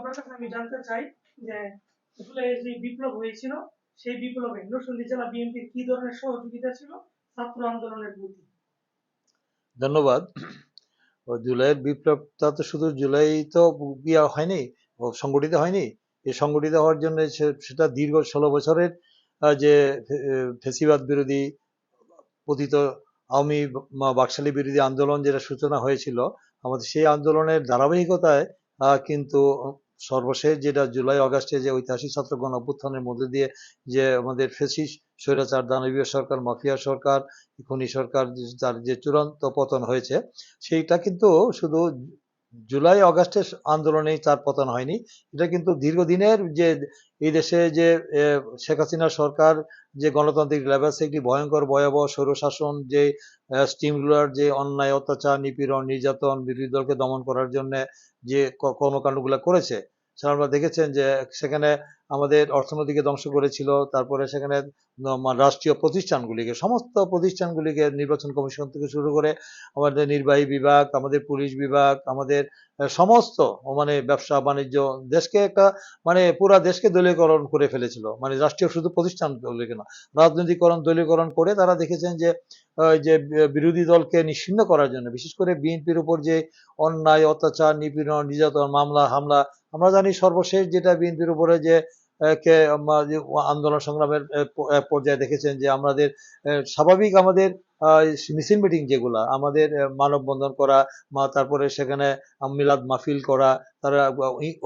আপনার কাছে আমি জানতে চাই যে জুলাইয়ের যে বিপ্লব হয়েছিল সেই বিপ্লবে নরসিংদী জেলা বিএনপির কি ধরনের সহযোগিতা ছিল ছাত্র আন্দোলনের প্রতি? ধন্যবাদ। জুলাইয়ের বিপ্লবটা তো শুধু জুলাই তো হয়নি, সংগঠিত হয়নি। এই সংগঠিত হওয়ার জন্য সেটা দীর্ঘ 16 বছরের যে ফেসিবাদ বিরোধী পতিত আওয়ামী বাকশালী বিরোধী আন্দোলন যেটা সূচনা হয়েছিল, আমাদের সেই আন্দোলনের ধারাবাহিকতায় কিন্তু সর্বশেষ যেটা জুলাই আগস্টে যে ঐতিহাসিক ছাত্র গণ অভ্যুত্থানের মধ্যে দিয়ে যে আমাদের ফ্যাসিস্ট স্বৈরাচার দানবীয় সরকার, মাফিয়া সরকার, খুনি সরকার তার যে চূড়ান্ত পতন হয়েছে, সেইটা কিন্তু শুধু জুলাই আগস্টের আন্দোলনেই তার পতন হয়নি। এটা কিন্তু দীর্ঘদিনের যে এই দেশে যে শেখ হাসিনা সরকার যে গণতান্ত্রিক লেবাসে একটি ভয়ঙ্কর ভয়াবহ স্বৈরশাসন, যে স্টিমরুলার, যে অন্যায় অত্যাচার নিপীড়ন নির্যাতন বিরোধী দলকে দমন করার জন্য যে কর্মকাণ্ডগুলো করেছে, সেটা আপনারা দেখেছেন যে সেখানে আমাদের অর্থনীতিকে ধ্বংস করেছিল। তারপরে সেখানে রাষ্ট্রীয় প্রতিষ্ঠানগুলিকে, সমস্ত প্রতিষ্ঠানগুলিকে, নির্বাচন কমিশন থেকে শুরু করে আমাদের নির্বাহী বিভাগ, আমাদের পুলিশ বিভাগ, আমাদের সমস্ত মানে ব্যবসা বাণিজ্য, দেশকে একটা মানে পুরা দেশকে দলীয়করণ করে ফেলেছিল। মানে রাষ্ট্রীয় শুধু প্রতিষ্ঠানগুলিকে না, রাজনৈতিকরণ দলীয়করণ করে তারা দেখেছেন যে বিরোধী দলকে নিশ্চিহ্ন করার জন্য, বিশেষ করে বিএনপির উপর যে অন্যায় অত্যাচার নিপীড়ন নির্যাতন মামলা হামলা, আমরা জানি সর্বশেষ যেটা বিএনপির উপরে যে আন্দোলন সংগ্রামের পর্যায়ে দেখেছেন যে আমাদের স্বাভাবিক আমাদের মিছিল মিটিং যেগুলা আমাদের মানববন্ধন করা, তারপরে সেখানে মিলাদ মাহফিল করা, তারা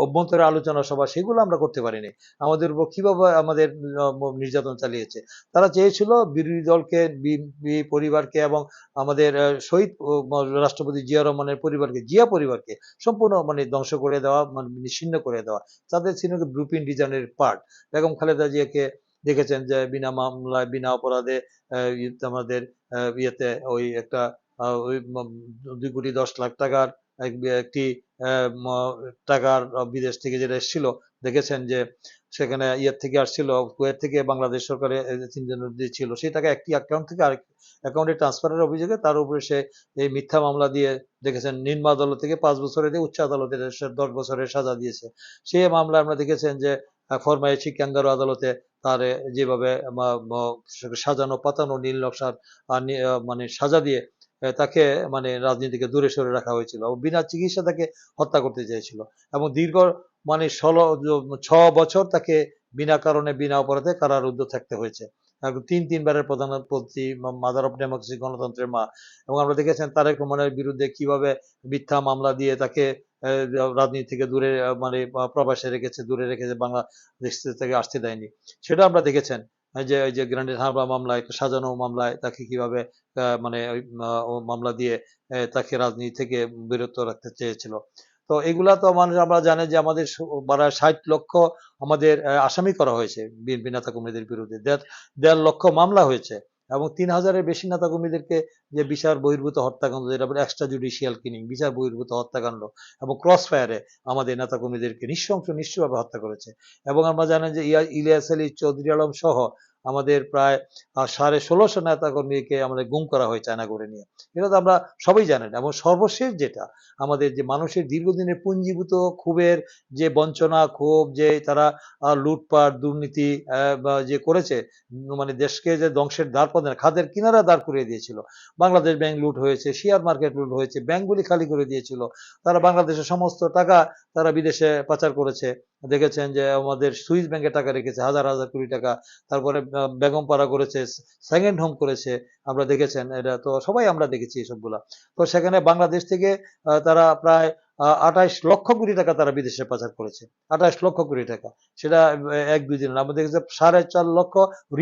অভ্যন্তরে আলোচনা সভা, সেগুলো আমরা করতে পারিনি। আমাদের উপর কিভাবে আমাদের নির্যাতন চালিয়েছে। তারা চেয়েছিল বিরোধী দলকে, পরিবারকে এবং আমাদের শহীদ রাষ্ট্রপতি জিয়া রহমানের পরিবারকে, জিয়া পরিবারকে সম্পূর্ণ মানে ধ্বংস করে দেওয়া, মানে নিশ্চিহ্ন করে দেওয়া। তাদের ছিল ব্লুপ্রিন্ট ডিজাইনের পার্ট। বেগম খালেদা জিয়াকে দেখেছেন যে বিনা মামলায় বিনা অপরাধে আমাদের ইয়েতে ওই একটা ওই 2,10,00,000 টাকার একটি টাকার বিদেশ থেকে যেটা এসেছিল, দেখেছেন যে সেখানে ইয়ের থেকে আসছিল, কুয়েত থেকে বাংলাদেশ সরকারের 3 জনের ছিল, সেই টাকা একটি অ্যাকাউন্ট থেকে আরেক অ্যাকাউন্টে ট্রান্সফারের অভিযোগে তার উপরে সে এই মিথ্যা মামলা দিয়ে দেখেছেন নিম্ন আদালত থেকে 5 বছরের দিয়ে উচ্চ আদালতের 10 বছরের সাজা দিয়েছে। সেই মামলা আমরা দেখেছেন যে ফরমায়েশি ক্যাঙ্গারু আদালতে তার যেভাবে সাজানো পাতানো নীল নকশার মানে সাজা দিয়ে তাকে মানে রাজনীতিকে দূরে সরে রাখা হয়েছিল, বিনা চিকিৎসা তাকে হত্যা করতে চেয়েছিল এবং দীর্ঘ মানে 6 বছর তাকে বিনা কারণে বিনা অপরাধে কারারুদ্ধ থাকতে হয়েছে। তিনবারের প্রধানমন্ত্রী, মাদার অফ ডেমোক্রেসি, গণতন্ত্রের মা। এবং আমরা দেখেছেন তারেক রহমানের বিরুদ্ধে কিভাবে মিথ্যা মামলা দিয়ে তাকে রাজনীতি থেকে দূরে মানে প্রবাসে রেখেছে, দূরে রেখেছে, বাংলাদেশ থেকে আসতে দেয়নি। সেটা আমরা দেখেছেন যে গ্রান্ডেড হারবার মামলায়, সাজানো মামলায় তাকে কিভাবে মানে ওই মামলা দিয়ে তাকে রাজনীতি থেকে বিরত রাখতে চেয়েছিল। তো এগুলা তো মানুষ আমরা জানি যে আমাদের 60 লক্ষ আমাদের আসামি করা হয়েছে বিএনপি নেতা কর্মীদের বিরুদ্ধে, 1.5 লক্ষ মামলা হয়েছে এবং 3,000-এর বেশি নেতা কর্মীদেরকে যে বিচার বহির্ভূত হত্যাকাণ্ড, যেটা বলে এক্সট্রা জুডিশিয়াল কিলিং, বিচার বহির্ভূত হত্যাকাণ্ড এবং ক্রস ফায়ারে আমাদের নেতা কর্মীদেরকে নিশ্চয়ভাবে হত্যা করেছে। এবং আমরা জানি যে ইলিয়াস আলী, চৌধুরী আলম সহ আমাদের প্রায় 1650 নেতা কর্মীকে আমাদের গুম করা হয় চায়না করে নিয়ে। এটা তো আমরা সবাই জানেন। এবং সর্বশেষ যেটা আমাদের যে মানুষের দীর্ঘদিনের পুঞ্জীভূত ক্ষোভের যে বঞ্চনা, ক্ষোভ, যে তারা লুটপাট দুর্নীতি যে করেছে, মানে দেশকে যে ধ্বংসের দ্বার পথে, খাদের কিনারা দাঁড় করিয়ে দিয়েছিল। বাংলাদেশ ব্যাংক লুট হয়েছে, শেয়ার মার্কেট লুট হয়েছে, ব্যাংকগুলি খালি করে দিয়েছিল, তারা বাংলাদেশের সমস্ত টাকা তারা বিদেশে পাচার করেছে। দেখেছেন যে আমাদের সুইস ব্যাংকে টাকা রেখেছে হাজার হাজার কোটি টাকা। তারপরে বেগম পাড়া করেছে, সেকেন্ড হোম করেছে, আমরা দেখেছেন, এটা তো সবাই আমরা দেখেছি এসবগুলা। তো সেখানে বাংলাদেশ থেকে তারা প্রায় 28 লক্ষ কোটি টাকা তারা বিদেশে পাচার করেছে। 28 লক্ষ কোটি টাকা, সেটা 1-2 দিন আমরা দেখেছি। 4.5 লক্ষ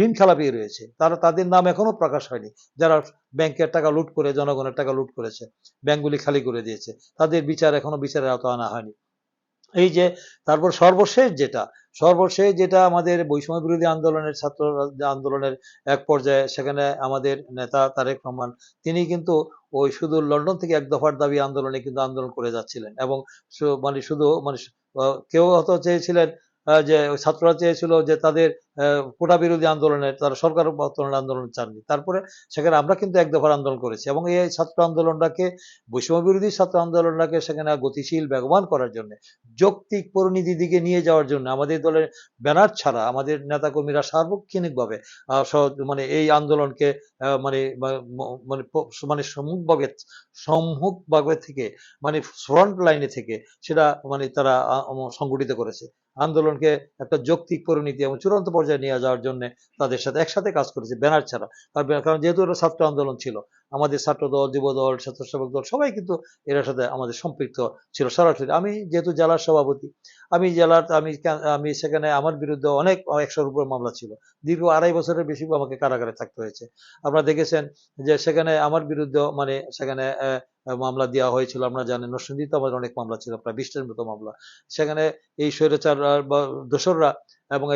ঋণ খেলাপি রয়েছে, তাদের নাম এখনো প্রকাশ হয়নি, যারা ব্যাংকের টাকা লুট করে, জনগণের টাকা লুট করেছে, ব্যাংকগুলি খালি করে দিয়েছে, তাদের বিচার এখনো বিচারের আওতায় আনা হয়নি। এই যে তারপর সর্বশেষ যেটা আমাদের বৈষম্য বিরোধী আন্দোলনের, ছাত্র আন্দোলনের এক পর্যায়ে সেখানে আমাদের নেতা তারেক রহমান, তিনি কিন্তু ওই শুধু লন্ডন থেকে 1 দফার দাবি আন্দোলনে কিন্তু আন্দোলন করে যাচ্ছিলেন। এবং মানে শুধু মানে কেউ হয়তো চেয়েছিলেন যে ওই ছাত্ররা চেয়েছিল যে তাদের কোটা বিরোধী আন্দোলনে তারা সরকার পতনের আন্দোলন চাননি। তারপরে সেখানে আমরা কিন্তু এক দফার আন্দোলন করেছি এবং এই ছাত্র আন্দোলনটাকে বৈষম্য বিরোধী ছাত্র আন্দোলনটাকে সেখানে গতিশীল বেগবান করার জন্য, যৌক্তিক পরিণতি দিকে নিয়ে যাওয়ার জন্য আমাদের দলের ব্যানার ছাড়া আমাদের নেতাকর্মীরা সার্বক্ষণিকভাবে মানে এই আন্দোলনকে মানে মানে মানে সম্মুখভাবে থেকে মানে ফ্রন্ট লাইনে থেকে সেটা মানে তারা সংগঠিত করেছে। আন্দোলনকে একটা যৌক্তিক পরিণতি এবং চূড়ান্ত পর্যায়ে নিয়ে যাওয়ার জন্য তাদের সাথে একসাথে কাজ করেছে ব্যানার ছাড়া। কারণ যেহেতু এটা ছাত্র আন্দোলন ছিল, আমাদের ছাত্র দল, যুব দল, স্বেচ্ছাসেবক দল সবাই কিন্তু এর সাথে আমাদের সম্পৃক্ত ছিল সরাসরি। আমি যেহেতু জেলার সভাপতি, আমি জেলার আমি সেখানে আমার বিরুদ্ধে অনেক 100-র উপর মামলা ছিল। দীর্ঘ 2.5 বছরের বেশি আমাকে কারাগারে থাকতে হয়েছে। আপনারা দেখেছেন যে সেখানে আমার বিরুদ্ধে মানে সেখানে মামলা দেওয়া হয়েছিল। আপনারা জানেন নরসিংদীতে আমাদের অনেক মামলা ছিল, প্রায় 20টার মতো মামলা। সেখানে এই স্বৈরাচার বা দোসররা এবং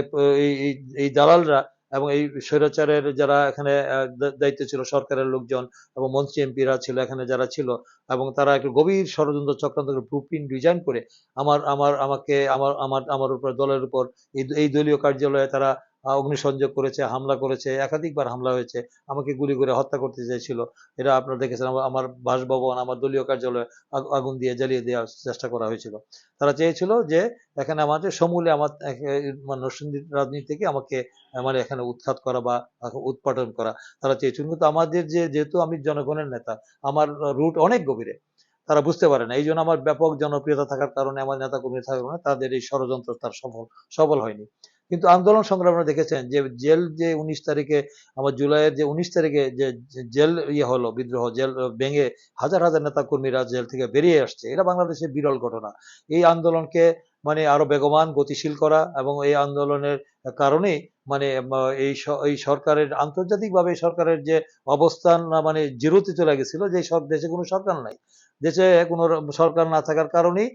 এই দালালরা এবং এই স্বৈরাচারের যারা এখানে দায়িত্ব ছিল, সরকারের লোকজন এবং মন্ত্রী এমপিরা ছিল এখানে যারা ছিল, এবং তারা একটু গভীর ষড়যন্ত্র চক্রান্ত করে ব্লুপ্রিন্ট ডিজাইন করে আমার উপর, দলের উপর এই দলীয় কার্যালয়ে তারা অগ্নিসংযোগ করেছে, হামলা করেছে, একাধিকবার হামলা হয়েছে, আমাকে গুলি করে হত্যা করতে চাইছিল। এটা আপনারা দেখেছেন, আমার বাসভবন, আমার দলীয় কার্যালয়ে আগুন দিয়ে জ্বালিয়ে দেওয়ার চেষ্টা করা হয়েছিল। তারা চেয়েছিল যে এখানে আমাদের সমূলে আমার নরসিংদী রাজনীতি থেকে আমাকে মানে এখানে উৎখাত করা বা উৎপাটন করা তারা চেয়েছিল। কিন্তু আমাদের যেহেতু আমি জনগণের নেতা, আমার রুট অনেক গভীরে, তারা বুঝতে পারে না। এই জন্য আমার ব্যাপক জনপ্রিয়তা থাকার কারণে, আমার নেতা কর্মী থাকার কারণে তাদের এই ষড়যন্ত্র তার সফল হয়নি। কিন্তু আন্দোলন সংগ্রামে দেখেছেন যে জেল যে 19 তারিখে, আমার জুলাইয়ের যে 19 তারিখে যে জেল হলো, বিদ্রোহ, জেল ভেঙে হাজার হাজার নেতা কর্মীরা জেল থেকে বেরিয়ে আসছে, এটা বাংলাদেশের বিরল ঘটনা। এই আন্দোলনকে মানে আরো বেগবান গতিশীল করা এবং এই আন্দোলনের কারণে মানে এই সরকারের আন্তর্জাতিকভাবে সরকারের যে অবস্থান মানে জিরোতে চলে গেছিল, যে দেশে কোনো সরকার নাই, দেশে কোনো সরকার না থাকার কারণেই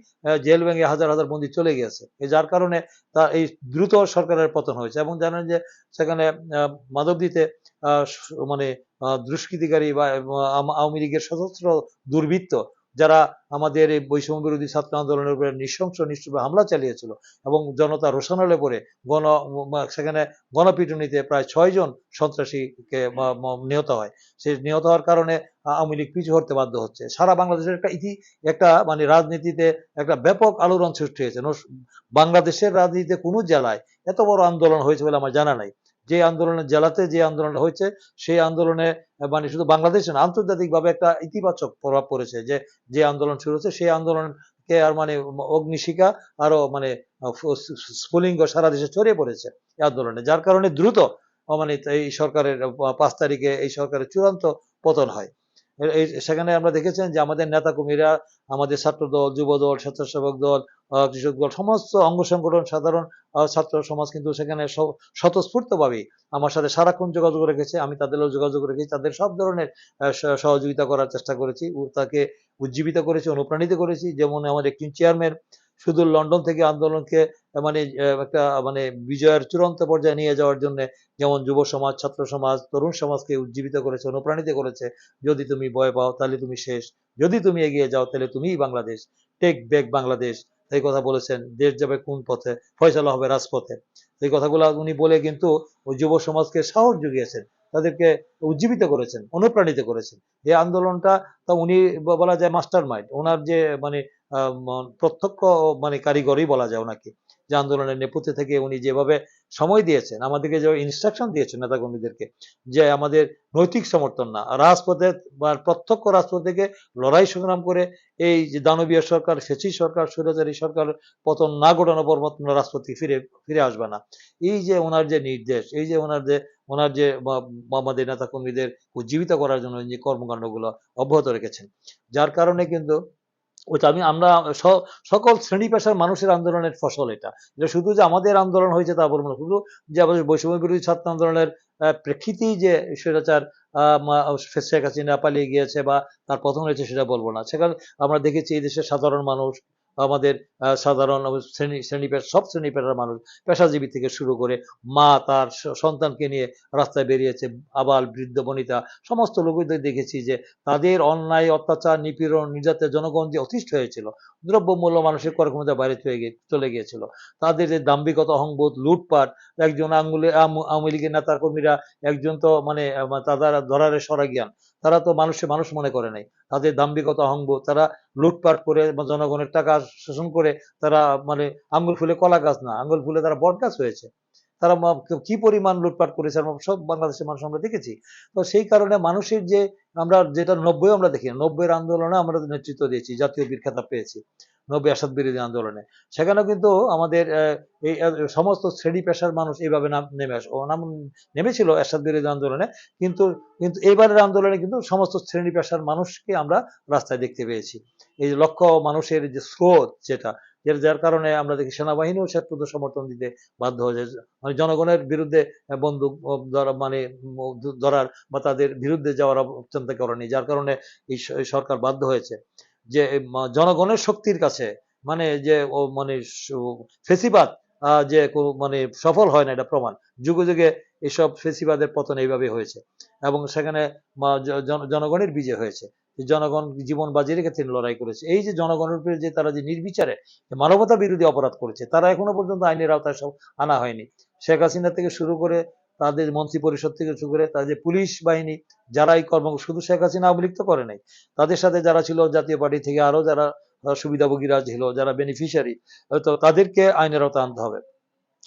জেল ভেঙে হাজার হাজার বন্দী চলে গেছে। যার কারণে তা এই দ্রুত সরকারের পতন হয়েছে। এবং জানেন যে সেখানে মাধবদীতে মানে দুষ্কৃতিকারী বা আওয়ামী লীগের সশস্ত্র দুর্বৃত্ত যারা আমাদের এই বৈষম্য বিরোধী ছাত্র আন্দোলনের উপরে নিষ্ঠুর হামলা চালিয়েছিল এবং জনতা রোষানলে পড়ে সেখানে গণপিটুনিতে প্রায় 6 জন সন্ত্রাসীকে নিহত হয়। সেই নিহত হওয়ার কারণে আওয়ামী লীগ পিছু হটতে বাধ্য হচ্ছে। সারা বাংলাদেশের একটা মানে রাজনীতিতে একটা ব্যাপক আলোড়ন সৃষ্টি হয়েছে। বাংলাদেশের রাজনীতিতে কোনো জেলায় এত বড় আন্দোলন হয়েছে বলে আমার জানা নাই। যে আন্দোলনের জেলাতে যে আন্দোলনটা হয়েছে, সেই আন্দোলনে মানে শুধু বাংলাদেশে না, আন্তর্জাতিকভাবে একটা ইতিবাচক প্রভাব পড়েছে। যে আন্দোলন শুরু হচ্ছে সেই আন্দোলনকে আর মানে অগ্নিশিখা আরো মানে স্ফুলিঙ্গ সারা দেশে ছড়িয়ে পড়েছে এই আন্দোলনে। যার কারণে দ্রুত মানে এই সরকারের 5 তারিখে এই সরকারের চূড়ান্ত পতন হয়। সেখানে আমরা দেখেছেন যে আমাদের নেতা কর্মীরা, আমাদের ছাত্র দল, যুব দল, স্বেচ্ছাসেবক দল, কৃষক দল, সমস্ত অঙ্গ সংগঠন, সাধারণ ছাত্র সমাজ কিন্তু সেখানে স্বতঃস্ফূর্তভাবেই আমার সাথে সারাক্ষণ যোগাযোগ রেখেছে। আমি তাদেরও যোগাযোগ রেখেছি, তাদের সব ধরনের সহযোগিতা করার চেষ্টা করেছি, তাকে উজ্জীবিত করেছি, অনুপ্রাণিত করেছি। যেমন আমার একটি চেয়ারম্যান শুধু লন্ডন থেকে আন্দোলনকে মানে একটা মানে বিজয়ের চূড়ান্ত পর্যায়ে নিয়ে যাওয়ার জন্য যেমন যুব সমাজ, ছাত্র সমাজ, তরুণ সমাজকে উজ্জীবিত করেছে, অনুপ্রাণিত করেছে। যদি তুমি ভয় পাও তাহলে তুমি শেষ, যদি তুমি এগিয়ে যাও তাহলে তুমিই বাংলাদেশ, টেক ব্যাক বাংলাদেশ, এই কথা বলেছেন। দেশ যাবে কোন পথে, ফয়সালা হবে রাজপথে। এই কথাগুলো উনি বলে কিন্তু ওই যুব সমাজকে সাহস জুগিয়েছেন, তাদেরকে উজ্জীবিত করেছেন, অনুপ্রাণিত করেছেন। এই আন্দোলনটা তা উনি বলা যায় মাস্টার মাইন্ড, ওনার যে মানে প্রত্যক্ষ মানে কারিগরই বলা যায় ওনাকে। যে আন্দোলনের নেপথ্যে থেকে উনি যেভাবে সময় দিয়েছেন, আমাদেরকে যে ইনস্ট্রাকশন দিয়েছেন নেতাকর্মীদেরকে, যে আমাদের নৈতিক সমর্থন না, রাজপথে বা প্রত্যক্ষ রাজপথ থেকে লড়াই সংগ্রাম করে এই যে দানবীয় সরকার, ফ্যাসিস্ট সরকার, স্বৈরাচারী সরকার পতন না ঘটানো পর্যন্ত রাজপথে ফিরে আসবে না। এই যে ওনার যে নির্দেশ, এই যে ওনার যে আমাদের নেতাকর্মীদের উজ্জীবিত করার জন্য যে কর্মকাণ্ডগুলো অব্যাহত রেখেছেন, যার কারণে কিন্তু ওইটা আমরা সকল শ্রেণী পেশার মানুষের আন্দোলনের ফসল। এটা শুধু যে আমাদের আন্দোলন হয়েছে তা বলবো না, শুধু যে আমাদের বৈষম্য বিরোধী ছাত্র আন্দোলনের প্রেক্ষিতেই যে স্বৈরাচার শেখ হাসিনা পালিয়ে গিয়েছে বা তার পতন হয়েছে সেটা বলবো না। সেখানে আমরা দেখেছি এই দেশের সাধারণ মানুষ, আমাদের সাধারণ শ্রেণী সব শ্রেণী পেশার মানুষ, পেশাজীবী থেকে শুরু করে মা তার সন্তানকে নিয়ে রাস্তায় বেরিয়েছে, আবাল বৃদ্ধ বনিতা সমস্ত লোকদের দেখেছি যে তাদের অন্যায় অত্যাচার নিপীড়ন নির্যাতনে জনগণ যে অতিষ্ঠ হয়েছিল, দ্রব্যমূল্য মানুষের ক্রয় ক্ষমতা বাইরে চলে গিয়েছিল, তাদের যে দাম্ভিকতা অহংবোধ লুটপাট, একজন আওয়ামী লীগের নেতা কর্মীরা একজন তো মানে তারা ধরারে সরা জ্ঞান, তারা তো মানুষ মনে করে নাই, তাদের দাম্ভিকতা অহংবোধ, তারা লুটপাট করে জনগণের টাকা শোষণ করে তারা মানে আঙ্গুল ফুলে কলা গাছ না, আঙ্গুল ফুলে তারা বট গাছ হয়েছে। তারা কি পরিমাণ লুটপাট করেছে সব বাংলাদেশের মানুষ আমরা দেখেছি। তো সেই কারণে মানুষের যে আমরা যেটা 90 আমরা দেখি, 90-এর আন্দোলনে আমরা নেতৃত্ব দিয়েছি, জাতীয় বীর খেতাব পেয়েছি 90 এরশাদ বিরোধী আন্দোলনে। সেখানেও কিন্তু আমাদের এই সমস্ত শ্রেণী পেশার মানুষ এইভাবে নেমেছিল এরশাদ বিরোধী আন্দোলনে, কিন্তু কিন্তু এবারের আন্দোলনে কিন্তু সমস্ত শ্রেণী পেশার মানুষকে আমরা রাস্তায় দেখতে পেয়েছি। এই যে লক্ষ মানুষের যে স্রোত, যেটা যার কারণে আমরা দেখি সেনাবাহিনীও স্বেচ্ছায় সমর্থন দিতে বাধ্য হয়েছে, মানে জনগণের বিরুদ্ধে বন্দুক মানে ধরার বা তাদের বিরুদ্ধে যাওয়ার চিন্তা করেনি, যার কারণে এই সরকার বাধ্য হয়েছে যে জনগণের শক্তির কাছে মানে যে মানে ফেসিবাদ যে মানে সফল হয় না, এটা প্রমাণ। যুগে যুগে এসব ফেসিবাদের পতন এইভাবে হয়েছে এবং সেখানে জনগণের বিজয় হয়েছে। জনগণ জীবন বাজি রেখে তিনি লড়াই করেছে। এই যে জনগণের উপরে যে তারা যে নির্বিচারে মানবতা বিরোধী অপরাধ করেছে, তারা এখনো পর্যন্ত আইনের আওতায় সব আনা হয়নি। শেখ হাসিনা থেকে শুরু করে তাদের মন্ত্রী পরিষদ থেকে শুরু করে তাদের পুলিশ বাহিনী, যারা এই কর্ম, শুধু শেখ হাসিনা আওয়ামী লীগ তো করে নাই, তাদের সাথে যারা ছিল জাতীয় পার্টি থেকে আরো যারা সুবিধাভোগীরা ছিল, যারা বেনিফিশিয়ারি, তো তাদেরকে আইনের আওতায় আনতে হবে।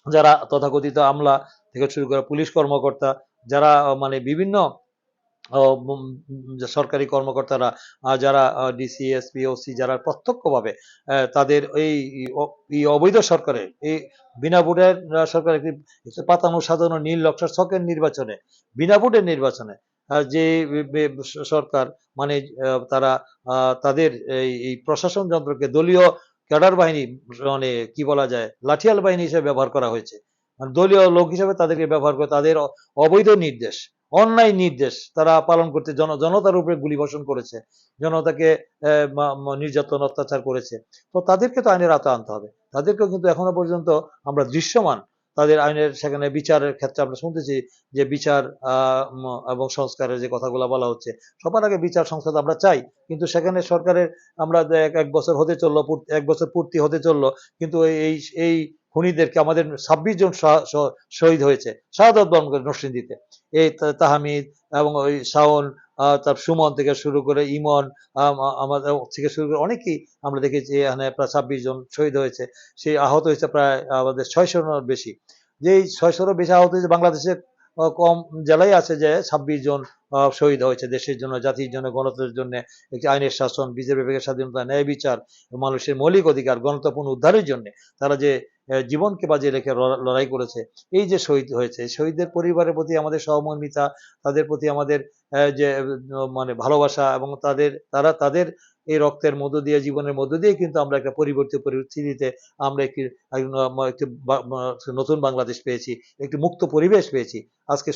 যারা তথাকথিত আমলা থেকে শুরু করে পুলিশ কর্মকর্তা, যারা মানে বিভিন্ন সরকারি কর্মকর্তারা, যারা ডিসি এসপি ওসি, যারা প্রত্যক্ষভাবে তাদের এই অবৈধ সরকারের এই বিনা ভোটের সরকার একটি পাতানো সাজানো নীল নকশার ছকের নির্বাচনে, বিনা ভোটের নির্বাচনে যে সরকার মানে তারা তাদের এই প্রশাসন যন্ত্রকে দলীয় ক্যাডার বাহিনী মানে কি বলা যায় লাঠিয়াল বাহিনী হিসেবে ব্যবহার করা হয়েছে। দলীয় লোক হিসেবে তাদেরকে ব্যবহার করে তাদের অবৈধ নির্দেশ, অন্যায় নির্দেশ তারা পালন করতে জনতার উপরে গুলিবর্ষণ করেছে, জনতাকে নির্যাতন অত্যাচার করেছে। তো তাদেরকে তো আইনের আওতায় আনতে হবে। তাদেরকেও কিন্তু এখনো পর্যন্ত আমরা দৃশ্যমান তাদের আইনের সেখানে বিচারের ক্ষেত্রে আমরা শুনতেছি যে বিচার এবং সংস্কারের যে কথাগুলো বলা হচ্ছে, সবার আগে বিচার সংস্কার আমরা চাই, কিন্তু সেখানে সরকারের আমরা এক বছর হতে চললো, 1 বছর পূর্তি হতে চললো, কিন্তু এই এই খুনিদেরকে আমাদের 26 জন শহীদ হয়েছে শাহাদাত বরণ করে নরসিংদীতে, এই তাহমিদ এবং ওই শাওন, তার সুমন থেকে শুরু করে ইমন, আমাদের থেকে শুরু করে অনেকেই আমরা দেখেছি এখানে প্রায় 26 জন শহীদ হয়েছে। সেই আহত হয়েছে প্রায় আমাদের 600-এর বেশি। যেই 600-এরও বেশি আহত হয়েছে বাংলাদেশে কম জেলায় আছে যে 26 জন শহীদ হয়েছে দেশের জন্য, জাতির জন্য, গণতন্ত্রের জন্য, একটি আইনের শাসন, বিচার বিভাগের স্বাধীনতা, ন্যায় বিচার, মানুষের মৌলিক অধিকার, গণতন্ত্র উদ্ধারের জন্য তারা যে জীবনকে বাজিয়ে রেখে লড়াই করেছে। এই যে শহীদ হয়েছে, শহীদদের পরিবারের প্রতি আমাদের সহমর্মিতা, তাদের প্রতি আমাদের যে মানে ভালোবাসা, এবং তাদের এই রক্তের মধ্য দিয়ে, জীবনের মধ্য দিয়ে কিন্তু আমরা একটা পরিবর্তিত পরিস্থিতিতে আমরা একটি নতুন বাংলাদেশ পেয়েছি, একটি মুক্ত পরিবেশ পেয়েছি। আজকে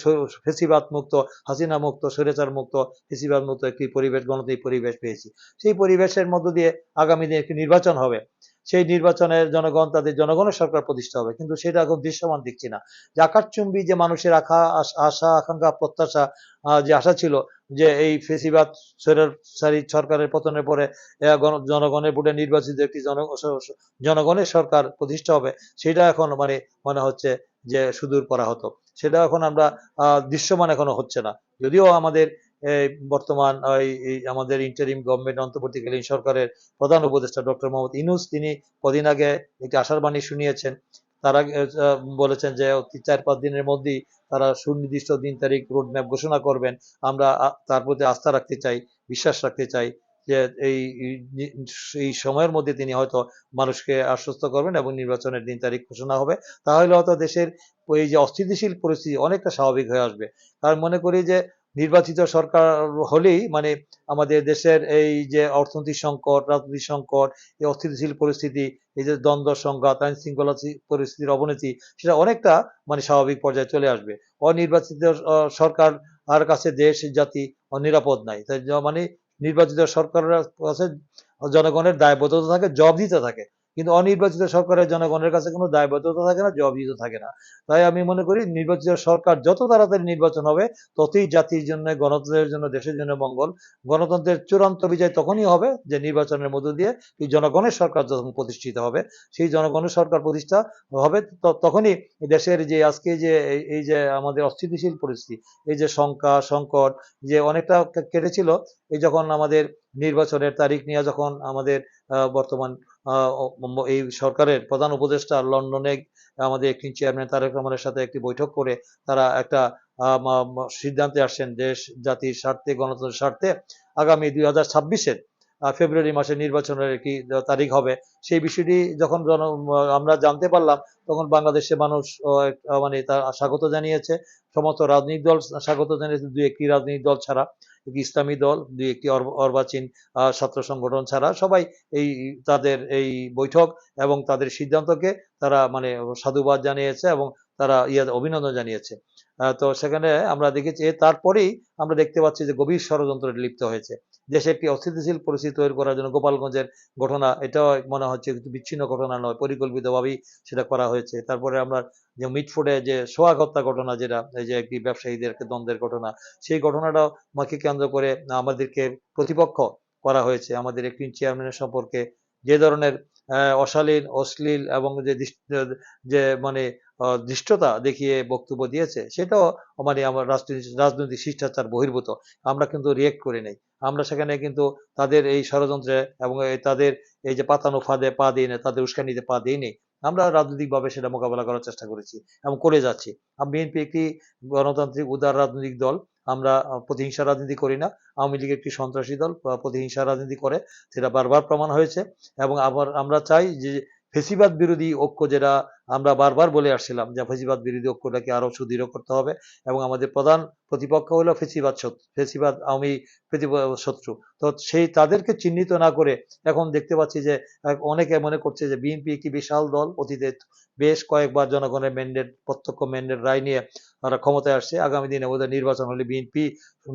ফেসিবাদ মুক্ত, হাসিনা মুক্ত, স্বৈরাচার মুক্ত, ফেসিবাদ মুক্ত একটি পরিবেশ, গণতান্ত্রিক পরিবেশ পেয়েছি। সেই পরিবেশের মধ্য দিয়ে আগামী দিনে একটি নির্বাচন হবে, সেই নির্বাচনের জনগণ তাদের জনগণের সরকার প্রতিষ্ঠা হবে, কিন্তু সেটা এখন দৃশ্যমান দেখছি না। যে আকাশচুম্বী যে মানুষের আশা আকাঙ্ক্ষা প্রত্যাশা, যে আশা ছিল যে এই ফেসিবাদ স্বৈরাচারী সরকারের পতনের পরে জনগণের ভোটে নির্বাচিত একটি জনগণের সরকার প্রতিষ্ঠা হবে, সেটা এখন মানে মনে হচ্ছে যে সুদূর পরাহত। সেটা এখন আমরা দৃশ্যমান এখনো হচ্ছে না। যদিও আমাদের বর্তমান আমাদের ইন্টারিম গভর্নমেন্ট, অন্তর্বর্তীকালীন সরকারের প্রধান উপদেষ্টা ডক্টর মোহাম্মদ ইউনূস, তিনি কদিন আগে একটি আশার বাণী শুনিয়েছেন। তারা বলেছেন যে 4-5 দিনের মধ্যেই তারা সুনির্দিষ্ট দিন তারিখ রোডম্যাপ ঘোষণা করবেন। আমরা তার প্রতি আস্থা রাখতে চাই, বিশ্বাস রাখতে চাই যে এই সময়ের মধ্যে তিনি হয়তো মানুষকে আশ্বস্ত করবেন এবং নির্বাচনের দিন তারিখ ঘোষণা হবে। তাহলে হয়তো দেশের এই যে অস্থিতিশীল পরিস্থিতি অনেকটা স্বাভাবিক হয়ে আসবে। কারণ মনে করি যে নির্বাচিত সরকার হলেই মানে আমাদের দেশের এই যে অর্থনৈতিক সংকট, রাজনৈতিক সংকট, এই অস্থিতিশীল পরিস্থিতি, এই যে দ্বন্দ্ব সংঘাত, আইন শৃঙ্খলা পরিস্থিতির অবনতি, সেটা অনেকটা মানে স্বাভাবিক পর্যায়ে চলে আসবে। অনির্বাচিত সরকার আর কাছে দেশ জাতি অনিরাপদ নাই। তাই মানে নির্বাচিত সরকারের কাছে জনগণের দায়বদ্ধতা থাকে, জবাবদিহিতা থাকে। কিন্তু অনির্বাচিত সরকারের জনগণের কাছে কোনো দায়বদ্ধতা থাকে না, জবাবদিহিতা থাকে না। তাই আমি মনে করি নির্বাচিত সরকার যত তাড়াতাড়ি নির্বাচন হবে ততই জাতির জন্য, গণতন্ত্রের জন্য, দেশের জন্য মঙ্গল। গণতন্ত্রের চূড়ান্ত বিজয় তখনই হবে যে নির্বাচনের মধ্য দিয়ে এই জনগণের সরকার যখন প্রতিষ্ঠিত হবে। সেই জনগণের সরকার প্রতিষ্ঠা হবে তখনই দেশের যে আজকে যে এই যে আমাদের অস্থিতিশীল পরিস্থিতি, এই যে শঙ্কা সংকট যে অনেকটা কেটেছিল, এই যখন আমাদের নির্বাচনের তারিখ নিয়ে যখন আমাদের বর্তমান এই সরকারের প্রধান উপদেষ্টা লন্ডনে আমাদের একটি চেয়ারম্যান তারেক রহমানের সাথে একটি বৈঠক করে তারা একটা সিদ্ধান্তে আসছেন দেশ জাতির স্বার্থে, গণতন্ত্রের স্বার্থে আগামী 2026-এর ফেব্রুয়ারি মাসে নির্বাচনের একটি তারিখ হবে। সেই বিষয়টি যখন আমরা জানতে পারলাম তখন বাংলাদেশের মানুষ মানে তার স্বাগত জানিয়েছে। সমস্ত রাজনৈতিক দল স্বাগত জানিয়েছে, দুই একটি রাজনৈতিক দল ছাড়া, একটি ইসলামী দল, দুই একটি অর্বাচীন ছাত্র সংগঠন ছাড়া সবাই এই তাদের এই বৈঠক এবং তাদের সিদ্ধান্তকে তারা মানে সাধুবাদ জানিয়েছে এবং তারা অভিনন্দন জানিয়েছে। তো সেখানে আমরা দেখেছি তারপরেই আমরা দেখতে পাচ্ছি যে গভীর ষড়যন্ত্রে লিপ্ত হয়েছে। দেশে একটি অস্থিতিশীল পরিস্থিতি তৈরি করার জন্য গোপালগঞ্জের ঘটনা, এটাও মনে হচ্ছে বিচ্ছিন্ন ঘটনা নয়, পরিকল্পিতভাবেই সেটা করা হয়েছে। তারপরে আমরা যে মিটফোর্ডে যে সোহাগ হত্যা ঘটনা, যেটা এই যে একটি ব্যবসায়ীদের দ্বন্দ্বের ঘটনা, সেই ঘটনাটাও মাকে কেন্দ্র করে আমাদেরকে প্রতিপক্ষ করা হয়েছে। আমাদের একটি চেয়ারম্যানের সম্পর্কে যে ধরনের অশালীন, অশ্লীল এবং যে মানে ধৃষ্টতা দেখিয়ে বক্তব্য দিয়েছে, সেটাও মানে আমার রাজনৈতিক শিষ্টাচার বহির্ভূত। আমরা কিন্তু রিয়েক্ট করি নাই। আমরা সেখানে কিন্তু তাদের এই ষড়যন্ত্রে এবং তাদের এই যে পাতানো ফাঁদে পা দিই না, তাদের উস্কানিতে পা দিই নেই। আমরা রাজনৈতিকভাবে সেটা মোকাবেলা করার চেষ্টা করেছি এবং করে যাচ্ছি। বিএনপি একটি গণতান্ত্রিক উদার রাজনৈতিক দল। আমরা প্রতিহিংসা রাজনীতি করি না। আওয়ামী লীগ একটি সন্ত্রাসী দল, প্রতিহিংসা রাজনীতি করে, সেটা বারবার প্রমাণ হয়েছে। এবং আবার আমরা চাই যে ফেসিবাদ বিরোধী ঐক্য, যেটা আমরা বারবার বলে আসছিলাম যে ফেসিবাদ বিরোধী ঐক্যটাকে আরো সুদৃঢ় করতে হবে এবং আমাদের প্রধান প্রতিপক্ষ হলো ফেসিবাদ আওয়ামী শত্রু। তো সেই তাদেরকে চিহ্নিত না করে এখন দেখতে পাচ্ছি যে অনেকে মনে করছে যে বিএনপি একটি বিশাল দল, অতীতে বেশ কয়েকবার জনগণের ম্যান্ডেট, প্রত্যক্ষ ম্যান্ডেট রায় নিয়ে তারা ক্ষমতায় আসছে। আগামী দিনে বোধ নির্বাচন হলে বিএনপি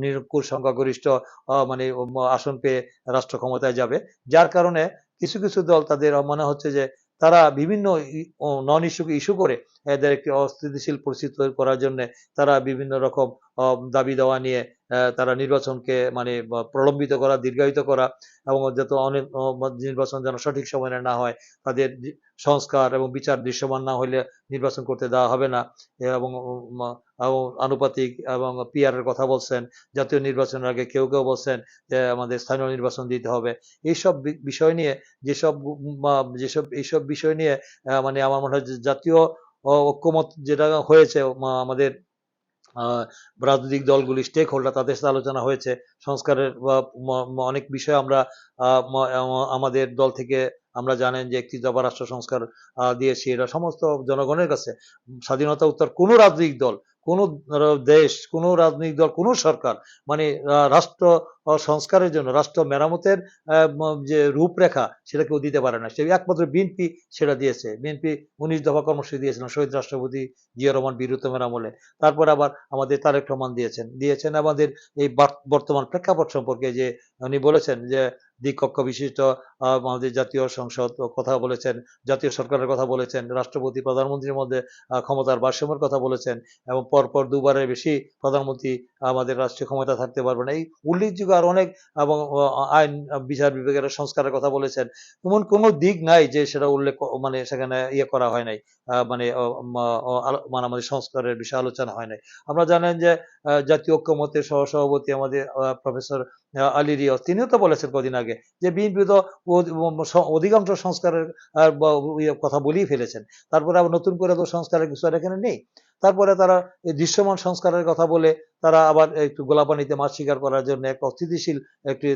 নিরঙ্কুশ সংখ্যাগরিষ্ঠ মানে আসন পেয়ে রাষ্ট্র ক্ষমতায় যাবে। যার কারণে কিছু কিছু দল তাদের মনে হচ্ছে যে তারা বিভিন্ন নন ইস্যুকে ইস্যু করে এদের একটি অস্থিতিশীল পরিস্থিতি তৈরি করার জন্য তারা বিভিন্ন রকম দাবি দেওয়া নিয়ে তারা নির্বাচনকে মানে প্রলম্বিত করা, দীর্ঘায়িত করা এবং যত অনেক নির্বাচন যেন সঠিক সময়ে না হয়, তাদের সংস্কার এবং বিচার দৃশ্যমান না হলে নির্বাচন করতে দেওয়া হবে না এবং আনুপাতিক এবং পিআর এর কথা বলছেন। জাতীয় নির্বাচনের আগে কেউ কেউ বলছেন যে আমাদের স্থানীয় নির্বাচন দিতে হবে। এইসব বিষয় নিয়ে এইসব বিষয় নিয়ে মানে আমার মনে হয় যে জাতীয় ঐক্যমত যেটা হয়েছে আমাদের রাজনৈতিক দলগুলি স্টেক হোল্ডার, তাদের সাথে আলোচনা হয়েছে। সংস্কারের অনেক বিষয় আমরা আমাদের দল থেকে আমরা জানেন যে একটি দফা রাষ্ট্র সংস্কার দিয়েছি। এটা সমস্ত জনগণের কাছে স্বাধীনতা উত্তর কোনো রাজনৈতিক দল, কোনো দেশ, কোনো রাজনৈতিক দল, কোনো সরকার মানে রাষ্ট্র সংস্কারের জন্য, রাষ্ট্র মেরামতের যে রূপরেখা সেটা কেউ দিতে পারে না। সেই একমাত্র বিএনপি সেটা দিয়েছে। বিএনপি 19 দফা কর্মসূচি দিয়েছিলেন শহীদ রাষ্ট্রপতি জিয়া রহমান বীরুত্তমের আমলে। তারপর আবার আমাদের তারেক রহমান দিয়েছেন আমাদের এই বর্তমান প্রেক্ষাপট সম্পর্কে, যে উনি বলেছেন যে দ্বিকক্ষ বিশিষ্ট আমাদের জাতীয় সংসদ কথা বলেছেন, জাতীয় সরকারের কথা বলেছেন, রাষ্ট্রপতি প্রধানমন্ত্রীর মধ্যে ক্ষমতার ভারসাম্যের কথা বলেছেন এবং পরপর দুবারের বেশি প্রধানমন্ত্রী আমাদের রাষ্ট্রীয় ক্ষমতা থাকতে পারবে না। এই উল্লেখযোগ্য আর অনেক এবং আইন বিচার বিভাগের সংস্কারের কথা বলেছেন। এমন কোনো দিক নাই যে সেটা উল্লেখ মানে সেখানে করা হয় নাই, মানে আমাদের সংস্কারের বিষয়ে আলোচনা হয় নাই। আমরা জানেন যে জাতীয় ঐক্যমতের সহসভাপতি আমাদের প্রফেসর আলী রিয়াজ, তিনিও তো বলেছেন কদিন আগে যে বিএনপি তো অধিকাংশ সংস্কারের কথা বলেই ফেলেছেন। তারপরে আবার নতুন করে তো সংস্কারের কিছু এখানে নেই। তারপরে তারা এই দৃশ্যমান সংস্কারের কথা বলে তারা আবার একটু গোলাপানিতে মাছ শিকার করার জন্য একটা অস্থিতিশীল একটি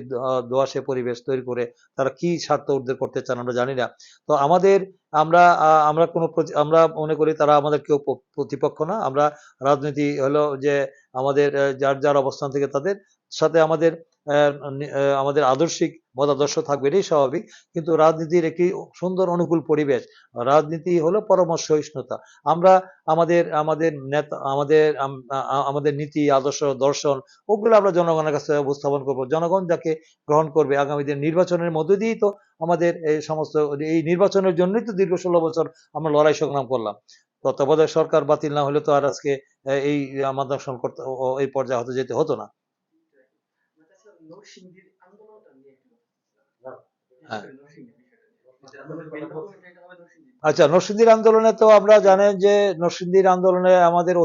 দোআঁশে পরিবেশ তৈরি করে তারা কি স্বার্থ উদ্ধার করতে চান আমরা জানি না। তো আমরা মনে করি তারা আমাদের কেউ প্রতিপক্ষ না। আমরা রাজনীতি হলো যে আমাদের যার যার অবস্থান থেকে তাদের সাথে আমাদের আমাদের আদর্শিক মতাদর্শ থাকবে, এটাই স্বাভাবিক। কিন্তু রাজনীতির একটি সুন্দর অনুকূল পরিবেশ, রাজনীতি হলো পরমর্শ সহিষ্ণুতা। আমরা আমাদের আমাদের নেতা আমাদের নীতি আদর্শ দর্শন ওগুলো আমরা জনগণের কাছে উপস্থাপন করব, জনগণ যাকে গ্রহণ করবে। আগামী দিন নির্বাচনের মধ্যে দিয়েই তো আমাদের এই সমস্ত, এই নির্বাচনের জন্যই তো দীর্ঘ 16 বছর আমরা লড়াই সংগ্রাম করলাম। তত্ত্বাবধায়ক সরকার বাতিল না হলে তো আর আজকে এই আমাদের সংকট এই পর্যায়ে হতে যেতে হতো না। হ্যাঁ, আচ্ছা, নরসিংদীর আন্দোলনে তো আমরা জানেন যে নরসিংদীর আন্দোলনে আমাদের